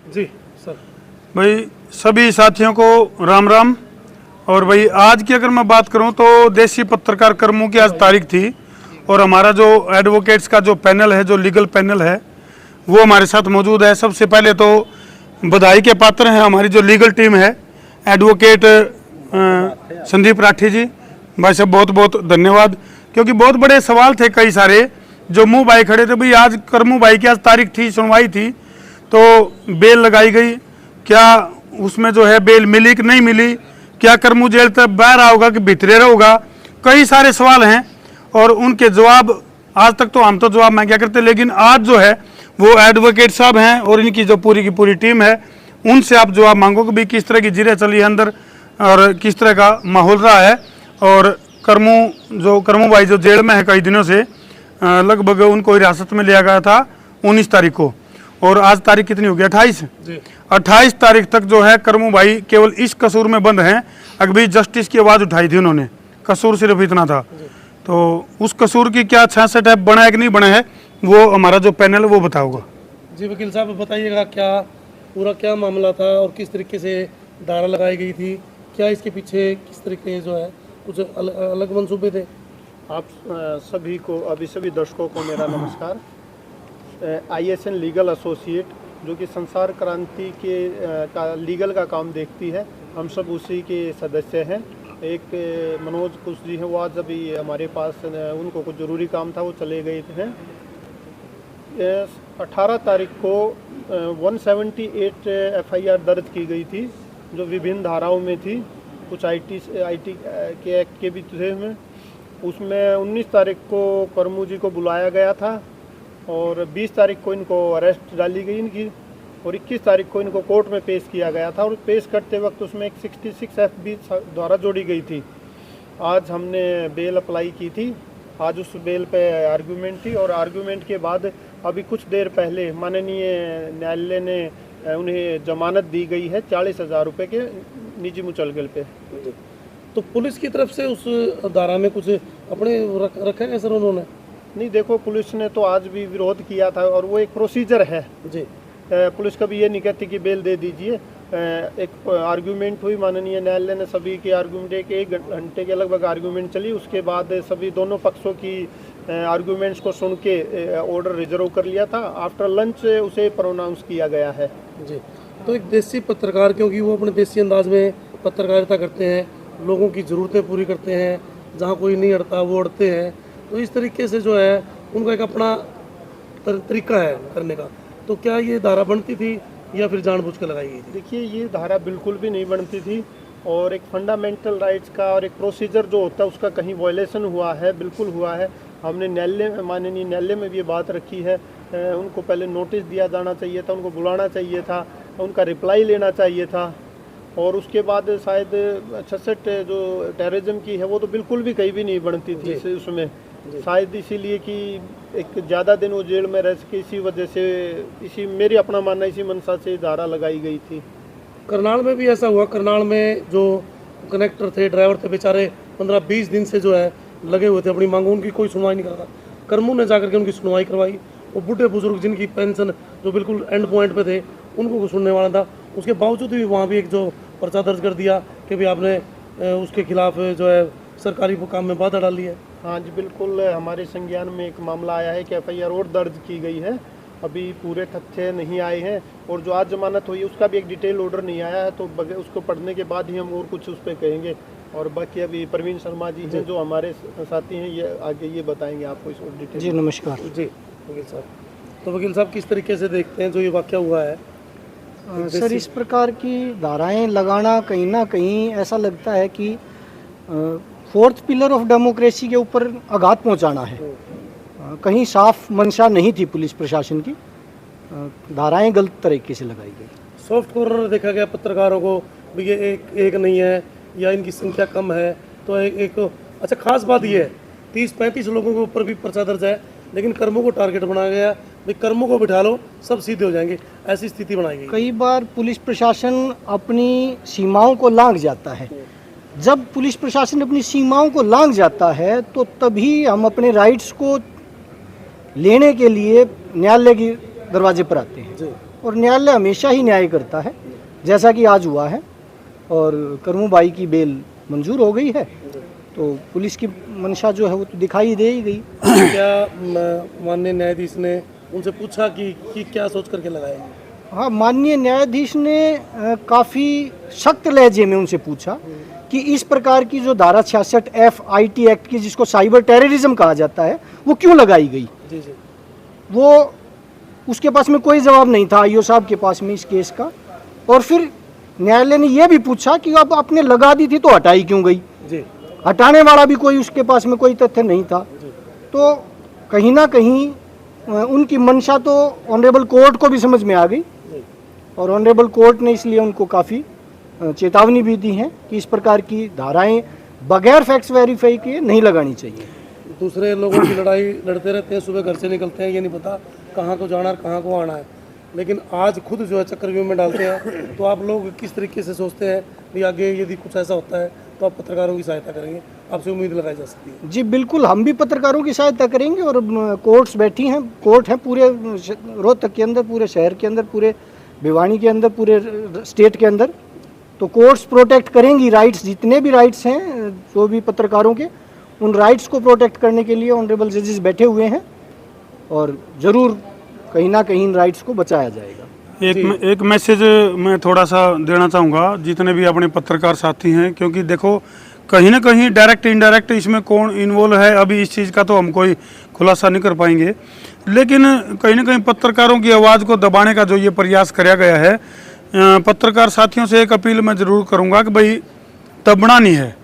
जी sir. भाई सभी साथियों को राम राम। और भाई आज की अगर मैं बात करूं तो देसी पत्रकार कर्मों की आज तारीख थी और हमारा जो एडवोकेट्स का जो पैनल है, जो लीगल पैनल है, वो हमारे साथ मौजूद है। सबसे पहले तो बधाई के पात्र हैं हमारी जो लीगल टीम है, एडवोकेट संदीप राठी जी। भाई साहब बहुत बहुत धन्यवाद, क्योंकि बहुत बड़े सवाल थे कई सारे जो मुंह भाई खड़े थे। भाई आज करमू भाई की आज तारीख थी, सुनवाई थी, तो बेल लगाई गई, क्या उसमें जो है बेल मिली कि नहीं मिली, क्या करमू जेल तक बाहर आओगा कि भीतरे रहोगा, कई सारे सवाल हैं और उनके जवाब आज तक तो हम तो जवाब मांगा करते, लेकिन आज जो है वो एडवोकेट साहब हैं और इनकी जो पूरी की पूरी टीम है, उनसे आप जवाब मांगो कि भाई किस तरह की जिरे चली है अंदर और किस तरह का माहौल रहा है। और करमू भाई जो जेल में है कई दिनों से, लगभग उनको हिरासत में लिया गया था 19 तारीख को, और आज तारीख कितनी हो गई, 28 28 तारीख तक जो है करमू भाई केवल इस कसूर में बंद हैं। अभी जस्टिस की आवाज़ उठाई थी उन्होंने, कसूर सिर्फ इतना था, तो उस कसूर की क्या 66 है बना है कि नहीं बना है, वो हमारा जो पैनल है वो बताओगा। जी वकील साहब बताइएगा, क्या पूरा क्या मामला था और किस तरीके से धारा लगाई गई थी, क्या इसके पीछे किस तरीके जो है कुछ अलग मंसूबे थे। आप सभी को, अभी सभी दर्शकों को मेरा नमस्कार। ISN लीगल एसोसिएट जो कि संसार क्रांति के का लीगल का काम देखती है, हम सब उसी के सदस्य हैं। एक मनोज कुश जी हैं, वो आज अभी हमारे पास, उनको कुछ ज़रूरी काम था, वो चले गए थे। 18 तारीख को 178 FIR दर्ज की गई थी जो विभिन्न धाराओं में थी, कुछ IT के एक्ट के भी थे में। उसमें 19 तारीख को करमू जी को बुलाया गया था और 20 तारीख को इनको अरेस्ट डाली गई इनकी, और 21 तारीख को इनको कोर्ट में पेश किया गया था। और पेश करते वक्त उसमें एक 66 FB द्वारा जोड़ी गई थी। आज हमने बेल अप्लाई की थी, आज उस बेल पे आर्गूमेंट थी, और आर्गूमेंट के बाद अभी कुछ देर पहले माननीय न्यायालय ने उन्हें जमानत दी गई है 40,000 रुपये के निजी मुचलगल पे। तो पुलिस की तरफ से उस धारा में कुछ अपने रखे हैं सर उन्होंने? नहीं, देखो पुलिस ने तो आज भी विरोध किया था और वो एक प्रोसीजर है जी। पुलिस कभी ये नहीं कहती कि बेल दे दीजिए। एक आर्गूमेंट हुई, माननीय न्यायालय ने सभी के आर्गूमेंट, एक घंटे के लगभग आर्गूमेंट चली। उसके बाद सभी दोनों पक्षों की आर्गूमेंट्स को सुन के ऑर्डर रिजर्व कर लिया था। आफ्टर लंच उसे प्रोनाउंस किया गया है। जी। तो एक देसी पत्रकार, क्योंकि वो अपने देसी अंदाज में पत्रकारिता करते हैं, लोगों की ज़रूरतें पूरी करते हैं, जहाँ कोई नहीं अड़ता वो अड़ते हैं, तो इस तरीके से जो है उनका एक अपना तरीका है करने का। तो क्या ये धारा बनती थी या फिर जानबूझ के लगाई गई थी? देखिए, ये धारा बिल्कुल भी नहीं बनती थी, और एक फंडामेंटल राइट्स का और एक प्रोसीजर जो होता है उसका कहीं वायलेशन हुआ है, बिल्कुल हुआ है। हमने न्यायालय, माननीय न्यायालय में भी ये बात रखी है। उनको पहले नोटिस दिया जाना चाहिए था, उनको बुलाना चाहिए था, उनका रिप्लाई लेना चाहिए था, और उसके बाद शायद 66 जो टेररिज्म की है वो तो बिल्कुल भी कहीं भी नहीं बनती थी उसमें। शायद इसीलिए कि एक ज़्यादा दिन वो जेल में रह सके, इसी वजह से, इसी मेरी अपना मानना, इसी मंशा से धारा लगाई गई थी। करनाल में भी ऐसा हुआ। करनाल में जो कनेक्टर थे, ड्राइवर थे, बेचारे 15-20 दिन से जो है लगे हुए थे अपनी मांगों, उनकी कोई सुनवाई नहीं करता। करमू ने जाकर के उनकी सुनवाई करवाई। वो बूढ़े बुजुर्ग जिनकी पेंशन जो बिल्कुल एंड पॉइंट पे थे, उनको कुछ सुनने वाला था, उसके बावजूद भी वहाँ भी एक जो पर्चा दर्ज कर दिया कि भाई आपने उसके खिलाफ जो है सरकारी काम में बाधा डाली है। हाँ जी, बिल्कुल। हमारे संज्ञान में एक मामला आया है कि FIR और दर्ज की गई है। अभी पूरे तथ्य नहीं आए हैं, और जो आज जमानत हुई है उसका भी एक डिटेल ऑर्डर नहीं आया है, तो उसको पढ़ने के बाद ही हम और कुछ उस पर कहेंगे। और बाकी अभी प्रवीण शर्मा जी हैं जो हमारे साथी हैं, ये आगे ये बताएंगे आपको इस और डिटेल। जी नमस्कार। जी वकील साहब, तो वकील साहब किस तरीके से देखते हैं जो ये वाक़या हुआ है? सर, इस प्रकार की धाराएं लगाना कहीं ना कहीं ऐसा लगता है कि फोर्थ पिलर ऑफ डेमोक्रेसी के ऊपर आघात पहुंचाना है। कहीं साफ मंशा नहीं थी पुलिस प्रशासन की, धाराएं गलत तरीके से लगाई गई। सॉफ्ट कॉर्नर देखा गया पत्रकारों को, भी ये एक नहीं है या इनकी संख्या कम है, तो एक अच्छा खास बात ये है 30-35 लोगों के ऊपर भी पर्चा दर्ज है, लेकिन कर्मों को टारगेट बनाया गया, भाई कर्मों को बिठा लो सब सीधे हो जाएंगे, ऐसी स्थिति बनाई गई। कई बार पुलिस प्रशासन अपनी सीमाओं को लांघ जाता है। जब पुलिस प्रशासन अपनी सीमाओं को लांघ जाता है तो तभी हम अपने राइट्स को लेने के लिए न्यायालय की दरवाजे पर आते हैं। जी और न्यायालय हमेशा ही न्याय करता है, जैसा कि आज हुआ है। और करमू बाई की बेल मंजूर हो गई है, तो पुलिस की मंशा जो है वो तो दिखाई दे ही गई। क्या माननीय न्यायाधीश ने उनसे पूछा कि क्या सोच करके लगाएंगे? हाँ, माननीय न्यायाधीश ने काफ़ी सख्त लहजे में उनसे पूछा कि इस प्रकार की जो धारा 66 FIT एक्ट की, जिसको साइबर टेररिज्म कहा जाता है, वो क्यों लगाई गई। जी जी वो उसके पास में कोई जवाब नहीं था, IO साहब के पास में इस केस का। और फिर न्यायालय ने यह भी पूछा कि अब आपने लगा दी थी तो हटाई क्यों गई। जी हटाने वाला भी कोई उसके पास में कोई तथ्य नहीं था। तो कहीं ना कहीं उनकी मंशा तो ऑनरेबल कोर्ट को भी समझ में आ गई, और ऑनरेबल कोर्ट ने इसलिए उनको काफ़ी चेतावनी भी दी है कि इस प्रकार की धाराएं बगैर फैक्ट्स वेरीफाई किए नहीं लगानी चाहिए। दूसरे लोगों की लड़ाई लड़ते रहते हैं, सुबह घर से निकलते हैं, ये नहीं पता कहाँ को जाना और कहाँ को आना है, लेकिन आज खुद जो है चक्रव्यूह में डालते हैं। तो आप लोग किस तरीके से सोचते हैं कि आगे यदि कुछ ऐसा होता है तो आप पत्रकारों की सहायता करेंगे? आपसे उम्मीद लगाई जा सकती है? जी बिल्कुल, हम भी पत्रकारों की सहायता करेंगे। और कोर्ट्स बैठी हैं, कोर्ट है पूरे रोहतक के अंदर, पूरे शहर के अंदर, पूरे भिवानी के अंदर, पूरे स्टेट के अंदर। तो कोर्ट्स प्रोटेक्ट करेंगी राइट्स, जितने भी राइट्स हैं जो भी पत्रकारों के, उन राइट्स को प्रोटेक्ट करने के लिए ऑनरेबल जजेस बैठे हुए हैं, और ज़रूर कहीं ना कहीं इन राइट्स को बचाया जाएगा। एक मैसेज मैं थोड़ा सा देना चाहूँगा जितने भी अपने पत्रकार साथी हैं, क्योंकि देखो कहीं ना कहीं डायरेक्ट इनडायरेक्ट इसमें कौन इन्वॉल्व है, अभी इस चीज़ का तो हम कोई खुलासा नहीं कर पाएंगे, लेकिन कहीं ना कहीं पत्रकारों की आवाज़ को दबाने का जो ये प्रयास किया गया है, पत्रकार साथियों से एक अपील मैं ज़रूर करूँगा कि भाई दबना नहीं है,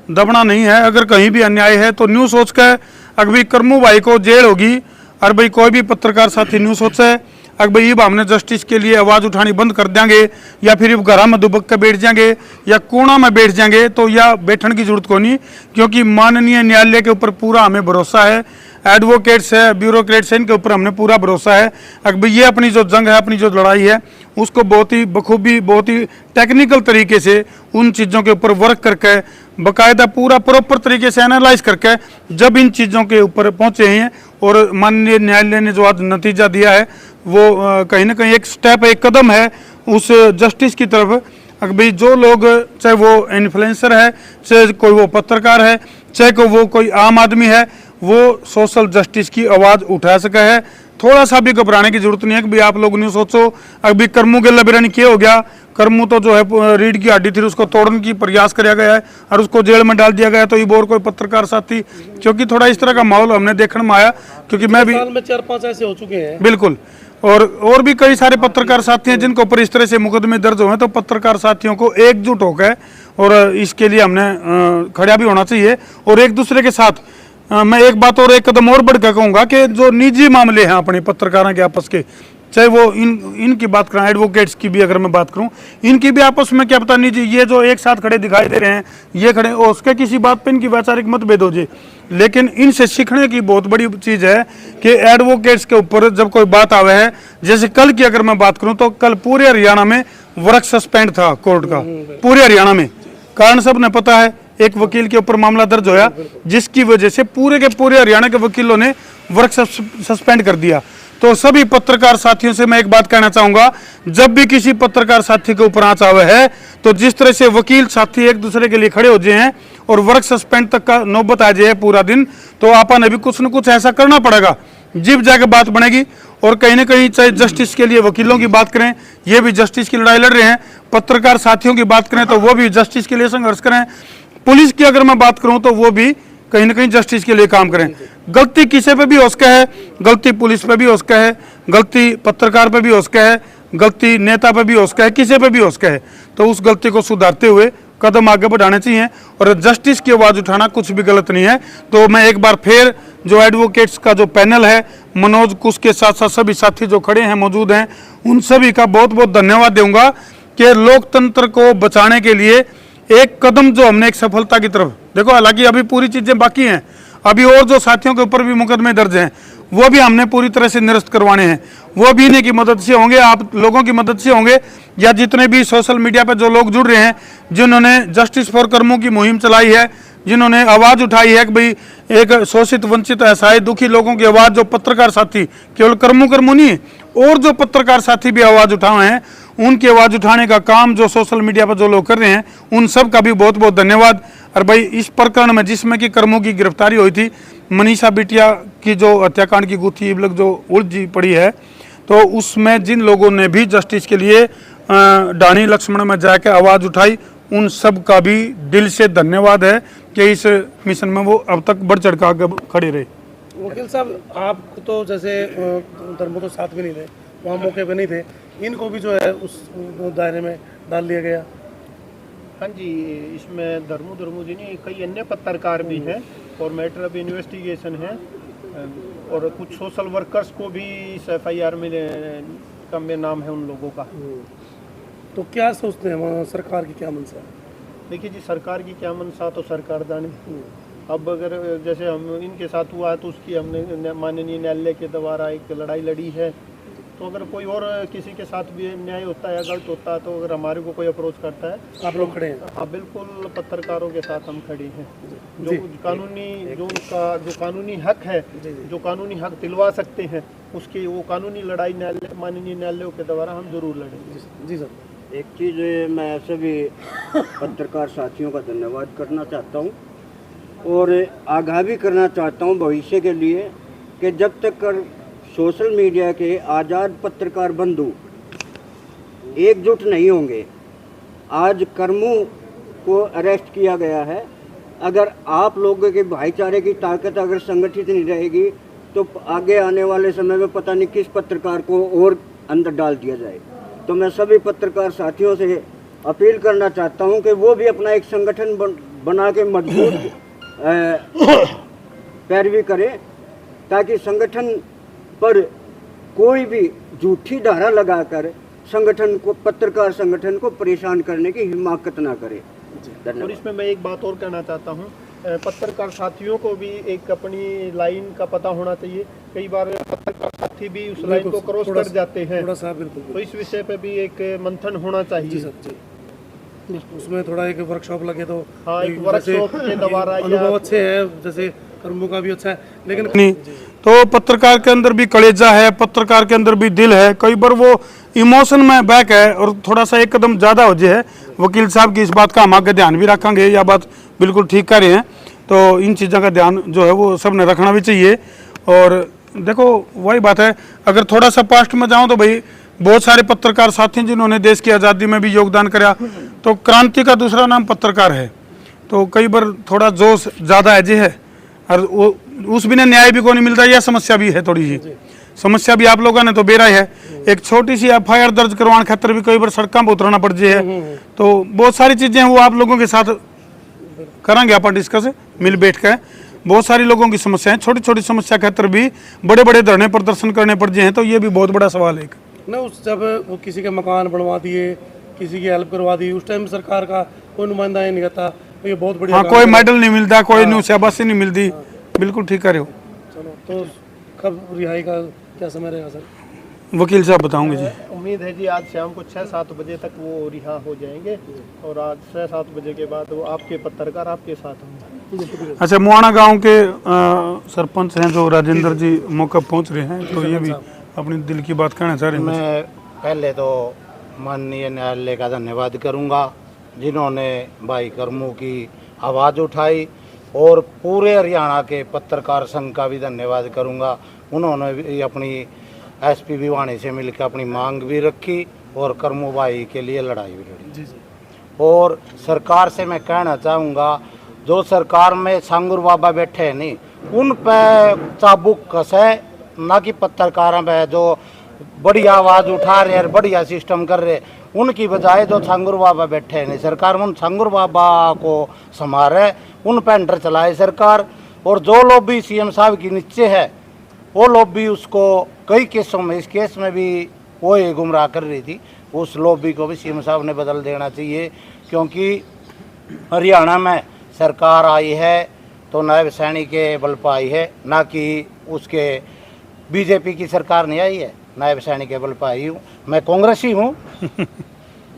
दबना नहीं है। अगर कहीं भी अन्याय है तो न्यूज़ सोच कर, अगर भाई करमू भाई को जेल होगी, और भाई कोई भी पत्रकार साथी न्यूज़ सोचे अगर भाई अब हमने जस्टिस के लिए आवाज़ उठानी बंद कर देंगे, या फिर घर में दुबक के बैठ जाएंगे या कोना में बैठ जाएंगे, तो या बैठने की जरूरत को नहीं, क्योंकि माननीय न्यायालय के ऊपर पूरा हमें भरोसा है, एडवोकेट्स है, ब्यूरोक्रेट्स है, इनके ऊपर हमने पूरा भरोसा है। अगर भाई ये अपनी जो जंग है, अपनी जो लड़ाई है, उसको बहुत ही बखूबी, बहुत ही टेक्निकल तरीके से उन चीज़ों के ऊपर वर्क करके, बाकायदा पूरा प्रॉपर तरीके से एनालाइज करके जब इन चीज़ों के ऊपर पहुँचे हैं, और माननीय न्यायालय ने जो आज नतीजा दिया है वो कहीं ना कहीं एक स्टेप, एक कदम है उस जस्टिस की तरफ। अगर भाई जो लोग, चाहे वो इन्फ्लुएंसर है, चाहे कोई वो पत्रकार है, चाहे वो कोई आम आदमी है, वो सोशल जस्टिस की आवाज़ उठा सका है। थोड़ा सा भी घबराने की जरूरत नहीं है कि भाई आप लोग नहीं सोचो अभी करमू के लबेरा नहीं किया हो गया, करमू तो जो है रीढ़ की हड्डी थी, उसको तोड़ने की प्रयास किया गया है और उसको जेल में डाल दिया गया है। तो ये और कोई पत्रकार साथी, क्योंकि थोड़ा इस तरह का माहौल हमने देखने में आया, क्योंकि मैं भी साल में 4-5 ऐसे हो चुके हैं। बिल्कुल, और भी कई सारे पत्रकार साथी हैं जिनके ऊपर इस तरह से मुकदमे दर्ज हुए हैं। तो पत्रकार साथियों को एकजुट होकर और इसके लिए हमने खड़ा भी होना चाहिए, और एक दूसरे के साथ मैं एक बात और एक कदम और बढ़ कर कहूँगा कि जो निजी मामले हैं अपने पत्रकारों के आपस के, चाहे वो इनकी बात करें, एडवोकेट्स की भी अगर मैं बात करूं, इनकी भी आपस में क्या पता निजी, ये जो एक साथ खड़े दिखाई दे रहे हैं, ये खड़े, और उसके किसी बात पे इनकी वैचारिक मतभेद हो जाए, लेकिन इनसे सीखने की बहुत बड़ी चीज़ है कि एडवोकेट्स के ऊपर जब कोई बात आवे है, जैसे कल की अगर मैं बात करूँ तो कल पूरे हरियाणा में वर्क सस्पेंड था कोर्ट का, पूरे हरियाणा में। कारण सब ने पता है, एक वकील के ऊपर मामला दर्ज होया, जिसकी वजह से पूरे के पूरे हरियाणा के वकीलों ने वर्क सस्पेंड कर दिया। तो सभी पत्रकार साथियों से मैं एक बात कहना चाहूंगा, जब भी किसी पत्रकार साथी के ऊपर आंच आवे है, तो जिस तरह से वकील साथी एक दूसरे के लिए खड़े हो जाए हैं और वर्क सस्पेंड तक का नौबत आ जाए पूरा दिन, तो आपन अभी कुछ न कुछ ऐसा करना पड़ेगा, जिब जाके बात बनेगी। और कहीं ना कहीं चाहे जस्टिस के लिए वकीलों की बात करें, ये भी जस्टिस की लड़ाई लड़ रहे हैं, पत्रकार साथियों की बात करें तो वो भी जस्टिस के लिए संघर्ष करें, पुलिस की अगर मैं बात करूं तो वो भी कहीं ना कहीं जस्टिस के लिए काम करें। गलती किसी पे भी हो सके है, गलती पुलिस पे भी हो सके है, गलती पत्रकार पे भी हो सके है, गलती नेता पे भी हो सके है, किसी पे भी हो सके है, तो उस गलती को सुधारते हुए कदम आगे बढ़ाने चाहिए, और जस्टिस की आवाज़ उठाना कुछ भी गलत नहीं है। तो मैं एक बार फिर जो एडवोकेट्स का जो पैनल है, मनोज कुश के साथ साथ सभी साथी जो खड़े हैं, मौजूद हैं, उन सभी का बहुत बहुत धन्यवाद दूंगा कि लोकतंत्र को बचाने के लिए एक कदम जो हमने एक सफलता की तरफ, देखो हालांकि अभी पूरी चीज़ें बाकी हैं, अभी और जो साथियों के ऊपर भी मुकदमे दर्ज हैं वो भी हमने पूरी तरह से निरस्त करवाने हैं, वो भी इन्हीं की मदद से होंगे, आप लोगों की मदद से होंगे, या जितने भी सोशल मीडिया पर जो लोग जुड़ रहे हैं, जिन्होंने जस्टिस फॉर करमू की मुहिम चलाई है, जिन्होंने आवाज़ उठाई है कि भाई एक शोषित वंचित असहाय दुखी लोगों की आवाज़, जो पत्रकार साथी केवल करमू नहीं, और जो पत्रकार साथी भी आवाज उठाए हैं, उनकी आवाज उठाने का काम जो सोशल मीडिया पर जो लोग कर रहे हैं, उन सब का भी बहुत बहुत धन्यवाद। और भाई इस प्रकरण में जिसमें कि कर्मों की गिरफ्तारी हुई थी, मनीषा बिटिया की जो हत्याकांड की गुत्थी अब जो उलझी पड़ी है, तो उसमें जिन लोगों ने भी जस्टिस के लिए डाणी लक्ष्मण में जाकर आवाज उठाई, उन सब का भी दिल से धन्यवाद है कि इस मिशन में वो अब तक बढ़ चढ़ कर खड़े रहे। वकील साहब, आप तो जैसे धर्मो तो साथ में नहीं थे, वहाँ मौके पे नहीं थे, इनको भी जो है उस दायरे में डाल दिया गया। हाँ जी, इसमें धर्मू जी नहीं, कई अन्य पत्रकार भी हैं और मैटर ऑफ इन्वेस्टिगेशन है, और कुछ सोशल वर्कर्स को भी इस FIR में नाम है उन लोगों का। तो क्या सोचते हैं वहाँ सरकार की क्या मंशा है? देखिए जी, सरकार की क्या मंशा तो सरकार जाने। अब अगर जैसे हम इनके साथ हुआ है तो उसकी हमने माननीय न्यायालय के द्वारा एक लड़ाई लड़ी है, तो अगर कोई और किसी के साथ भी अन्याय होता है, गलत होता है, तो अगर हमारे को कोई अप्रोच करता है, आप लोग खड़े हैं? हाँ बिल्कुल, पत्रकारों के साथ हम खड़े हैं। जो कानूनी जो उनका जो कानूनी हक है, जो कानूनी हक दिलवा सकते हैं, उसकी वो कानूनी लड़ाई न्यायालय माननीय न्यायालयों के द्वारा हम जरूर लड़ेंगे। जी सर। एक चीज़ मैं सभी पत्रकार साथियों का धन्यवाद करना चाहता हूं और आगाह भी करना चाहता हूं भविष्य के लिए कि जब तक कर सोशल मीडिया के आज़ाद पत्रकार बंधु एकजुट नहीं होंगे, आज कर्मू को अरेस्ट किया गया है, अगर आप लोगों के भाईचारे की ताकत अगर संगठित नहीं रहेगी तो आगे आने वाले समय में पता नहीं किस पत्रकार को और अंदर डाल दिया जाए। तो मैं सभी पत्रकार साथियों से अपील करना चाहता हूं कि वो भी अपना एक संगठन बना के मजबूत पैरवी करें, ताकि संगठन पर कोई भी झूठी धारा लगाकर संगठन को, पत्रकार संगठन को परेशान करने की हिम्मत ना करे। और इसमें मैं एक बात और कहना चाहता हूँ, पत्रकार साथियों को भी एक अपनी लाइन का पता होना चाहिए। कई बार पत्रकार साथी भी उस लाइन को क्रॉस कर जाते हैं, थोड़ा सा बिल्कुल, तो इस विषय पे भी एक मंथन होना चाहिए। जी सर, जी। उसमें थोड़ा एक वर्कशॉप लगे तो, हाँ, एक वर्कशॉप के द्वारा अनुभव अच्छे हैं, जैसे कर्मों का भी अच्छा है, लेकिन नहीं तो पत्रकार के अंदर भी कलेजा है, पत्रकार के अंदर भी दिल है, कई बार वो इमोशन में बैक है और थोड़ा सा एक कदम ज़्यादा हो जाए। वकील साहब की इस बात का हम आगे ध्यान भी रखेंगे, या बात बिल्कुल ठीक कर रहे हैं, तो इन चीज़ों का ध्यान जो है वो सब ने रखना भी चाहिए। और देखो वही बात है, अगर थोड़ा सा पास्ट में जाऊँ तो भाई बहुत सारे पत्रकार साथी जिन्होंने देश की आज़ादी में भी योगदान करा, तो क्रांति का दूसरा नाम पत्रकार है। तो कई बार थोड़ा जोश ज़्यादा है और वो उस बिना न्याय भी को नहीं मिलता, यह समस्या भी है, थोड़ी सी समस्या भी आप लोगों ने तो बेरा है। एक छोटी सी FIR दर्ज करवाने खातर भी कई बार सड़कों पर उतरना पड़ जाए है, तो बहुत सारी चीज़ें वो आप लोगों के साथ करेंगे अपन डिस्कस मिल बैठ कर। बहुत सारी लोगों की समस्याएं, छोटी छोटी समस्या के खातर भी बड़े बड़े धरने प्रदर्शन करने पड़ जाए हैं, तो ये भी बहुत बड़ा सवाल है। ना उस जब वो किसी के मकान बनवा दिए, किसी की हेल्प करवा दी, उस टाइम सरकार का कोई नुमाइंदा नहीं रहता, तो ये बहुत बढ़िया। हाँ, कोई मेडल नहीं मिलता, कोई न्यू शाबाशी नहीं मिलती, बिल्कुल ठीक कर रहे हो। चलो, तो कब रिहाई का क्या समय रहेगा सर? वकील साहब बताओगे जी। उम्मीद है जी आज शाम को 6-7 बजे तक वो रिहा हो जाएंगे, और आज 6-7 बजे के बाद वो आपके पत्रकार आपके साथ होंगे। अच्छा, मुआना गांव के सरपंच हैं जो राजेंद्र जी मौका पहुंच रहे हैं, तो ये भी अपनी दिल की बात कहना चाह रहे हैं। मैं पहले तो माननीय न्यायालय का धन्यवाद करूंगा जिन्होंने भाई कर्मू की आवाज़ उठाई, और पूरे हरियाणा के पत्रकार संघ का भी धन्यवाद करूंगा। उन्होंने भी अपनी SP भिवानी से मिलकर अपनी मांग भी रखी और कर्मू भाई के लिए लड़ाई भी लड़ी। और सरकार से मैं कहना चाहूँगा, जो सरकार में सांगुर बाबा बैठे हैं नहीं, उन पे चाबुक कसे, ना कि पत्रकारों पे जो बढ़िया आवाज़ उठा रहे हैं, बढ़िया सिस्टम कर रहे, उनकी बजाय जो सांगुर बाबा बैठे हैं नहीं, सरकार उन सांगुर बाबा को संभाले, उन पे अंडर चलाए सरकार। और जो लॉबी CM साहब की नीचे है, वो लॉबी उसको कई केसों में, इस केस में भी वो ही गुमराह कर रही थी, उस लॉबी को भी CM साहब ने बदल देना चाहिए। क्योंकि हरियाणा में सरकार आई है तो नायब सैनी के बल पर आई है, ना कि उसके BJP की सरकार नहीं आई है, नायब सैनी के बल पर आई हूँ। मैं कांग्रेसी हूँ,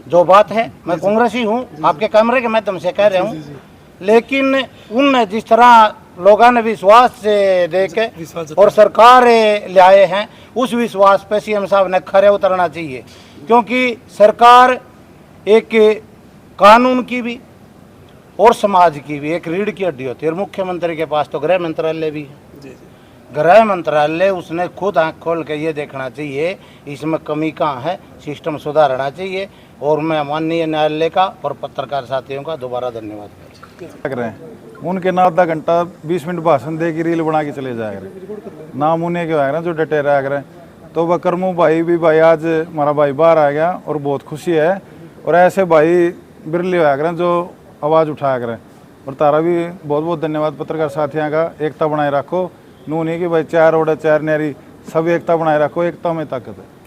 जो बात है मैं कांग्रेसी हूँ, आपके कैमरे के माध्यम से कह रहा हूँ। लेकिन उनने जिस तरह लोगों ने विश्वास से देके विश्वास जताया। और सरकार ले आए हैं, उस विश्वास पे सीएम साहब ने खरे उतरना चाहिए, क्योंकि सरकार एक कानून की भी और समाज की भी एक रीढ़ की हड्डी होती है। और मुख्यमंत्री के पास तो गृह मंत्रालय भी है। जी जी गृह मंत्रालय उसने खुद आंख खोल के ये देखना चाहिए इसमें कमी कहाँ है, सिस्टम सुधारना चाहिए। और मैं माननीय न्यायालय का और पत्रकार साथियों का दोबारा धन्यवाद करता हूं। रहे हैं उनके ना आधा घंटा 20 मिनट भाषण दे के रील बना के चले जाया करें, नाम उन्हें के आए जो डटे रहा करें। तो वह करमू भाई भी भाई आज हमारा भाई बाहर आ गया और बहुत खुशी है। और ऐसे भाई बिरले होया करें जो आवाज़ उठाया करें। और तारा भी बहुत बहुत धन्यवाद पत्रकार साथियों का। एकता बनाए रखो, नू नहीं कि भाई चार ओडे चार नेरी, सब एकता बनाए रखो, एकता में ताकत है।